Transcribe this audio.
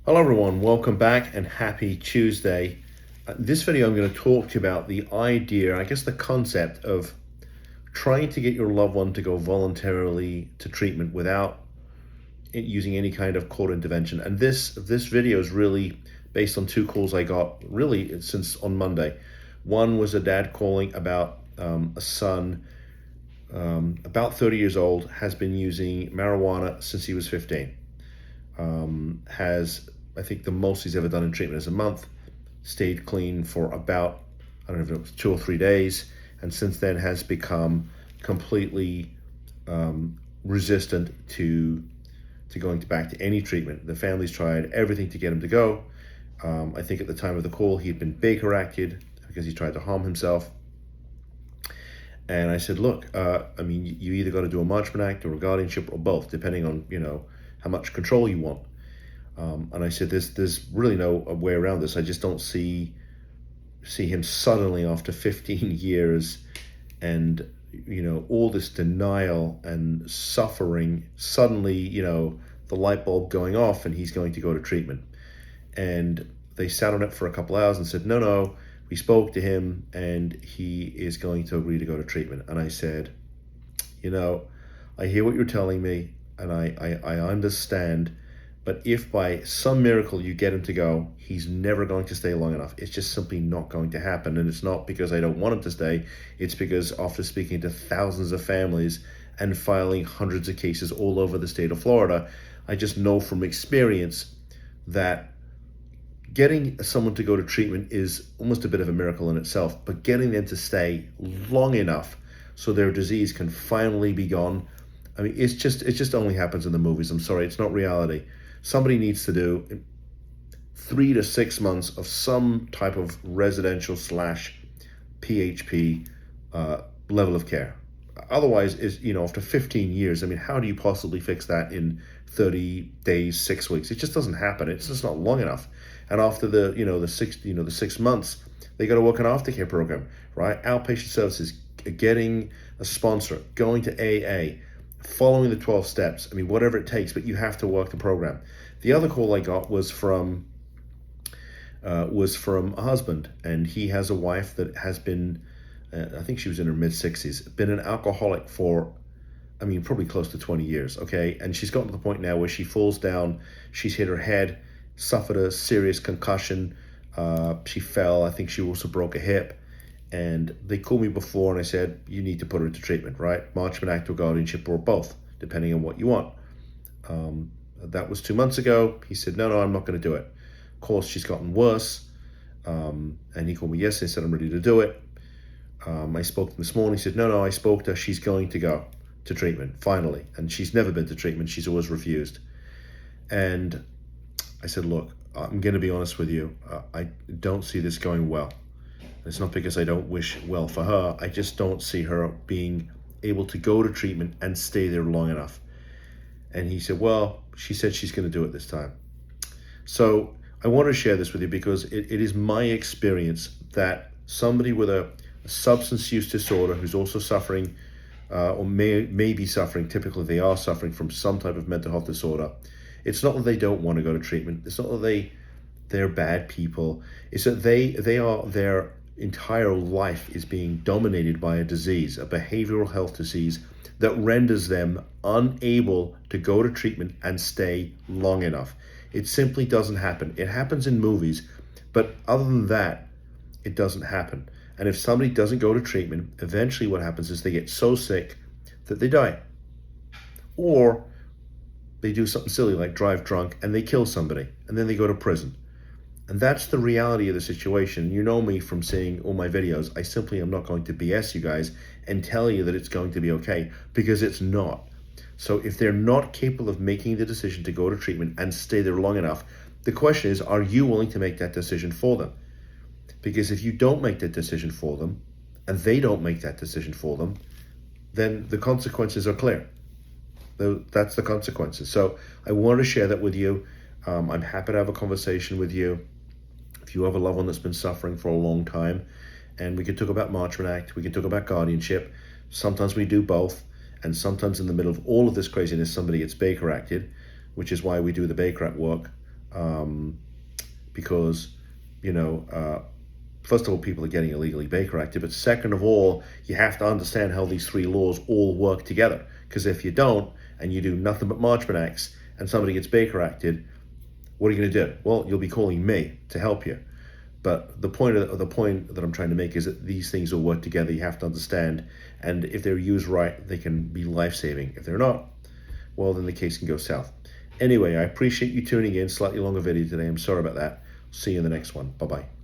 Hello everyone, welcome back and happy Tuesday. This video I'm going to talk to you about the idea, I guess the concept of trying to get your loved one to go voluntarily to treatment without using any kind of court intervention. And this video is really based on two calls I got really since on Monday. One was a dad calling about a son about 30 years old, has been using marijuana since he was 15. Has, I think the most he's ever done in treatment is a month, stayed clean for about, I don't know if it was 2 or 3 days, and since then has become completely resistant to going back to any treatment. The family's tried everything to get him to go. I think at the time of the call, he'd been Baker Acted because he tried to harm himself. And I said, look, I mean, you either got to do a Marchman Act or a guardianship or both, depending on, how much control you want. And I said, there's really no way around this. I just don't see him suddenly after 15 years and, all this denial and suffering, suddenly, the light bulb going off and he's going to go to treatment. And they sat on it for a couple hours and said, no, we spoke to him and he is going to agree to go to treatment. And I said, I hear what you're telling me and I understand. But if by some miracle you get him to go, he's never going to stay long enough. It's just simply not going to happen. And it's not because I don't want him to stay. It's because after speaking to thousands of families and filing hundreds of cases all over the state of Florida, I just know from experience that getting someone to go to treatment is almost a bit of a miracle in itself. But getting them to stay long enough so their disease can finally be gone, I mean, it just only happens in the movies. I'm sorry, it's not reality. Somebody needs to do 3 to 6 months of some type of residential / PHP level of care. Otherwise, after 15 years, I mean, how do you possibly fix that in 30 days, 6 weeks? It just doesn't happen. It's just not long enough. And after the 6 months, they got to work an aftercare program, right? Outpatient services, getting a sponsor, going to AA, following the 12 steps. I mean, whatever it takes, but you have to work the program. The other call I got was from a husband, and he has a wife that has been, I think she was in her mid-60s, been an alcoholic for, probably close to 20 years, okay? And she's gotten to the point now where she falls down, she's hit her head, suffered a serious concussion, she fell, I think she also broke a hip. And they called me before and I said, you need to put her into treatment, right? Marchman Act or Guardianship or both, depending on what you want. That was 2 months ago. He said, no, I'm not going to do it. Of course, she's gotten worse. And he called me yesterday and said, I'm ready to do it. I spoke to him this morning. He said, no, I spoke to her. She's going to go to treatment, finally. And she's never been to treatment. She's always refused. And I said, look, I'm going to be honest with you. I don't see this going well. It's not because I don't wish well for her. I just don't see her being able to go to treatment and stay there long enough. And he said, well, she said she's going to do it this time. So I want to share this with you because it is my experience that somebody with a substance use disorder who's also suffering or may be suffering, typically they are suffering from some type of mental health disorder. It's not that they don't want to go to treatment. It's not that they're bad people. It's that their entire life is being dominated by a disease, a behavioral health disease that renders them unable to go to treatment and stay long enough. It simply doesn't happen. It happens in movies, but other than that, it doesn't happen. And if somebody doesn't go to treatment, eventually what happens is they get so sick that they die. Or they do something silly like drive drunk and they kill somebody and then they go to prison. And that's the reality of the situation. You know me from seeing all my videos. I simply am not going to BS you guys and tell you that it's going to be okay, because it's not. So if they're not capable of making the decision to go to treatment and stay there long enough, the question is, are you willing to make that decision for them? Because if you don't make that decision for them, and they don't make that decision for them, then the consequences are clear. That's the consequences. So I wanted to share that with you. I'm happy to have a conversation with you. If you have a loved one that's been suffering for a long time, and we can talk about Marchman Act, we can talk about guardianship. Sometimes we do both, and sometimes in the middle of all of this craziness, somebody gets Baker Acted, which is why we do the Baker Act work. because, you know, first of all, people are getting illegally Baker Acted, but second of all, you have to understand how these three laws all work together. Because if you don't, and you do nothing but Marchman Acts, and somebody gets Baker Acted, what are you going to do? Well, you'll be calling me to help you. But the point that I'm trying to make is that these things all work together. You have to understand, and if they're used right, they can be life-saving. If they're not, well, then the case can go south. Anyway, I appreciate you tuning in. Slightly longer video today. I'm sorry about that. See you in the next one. Bye-bye.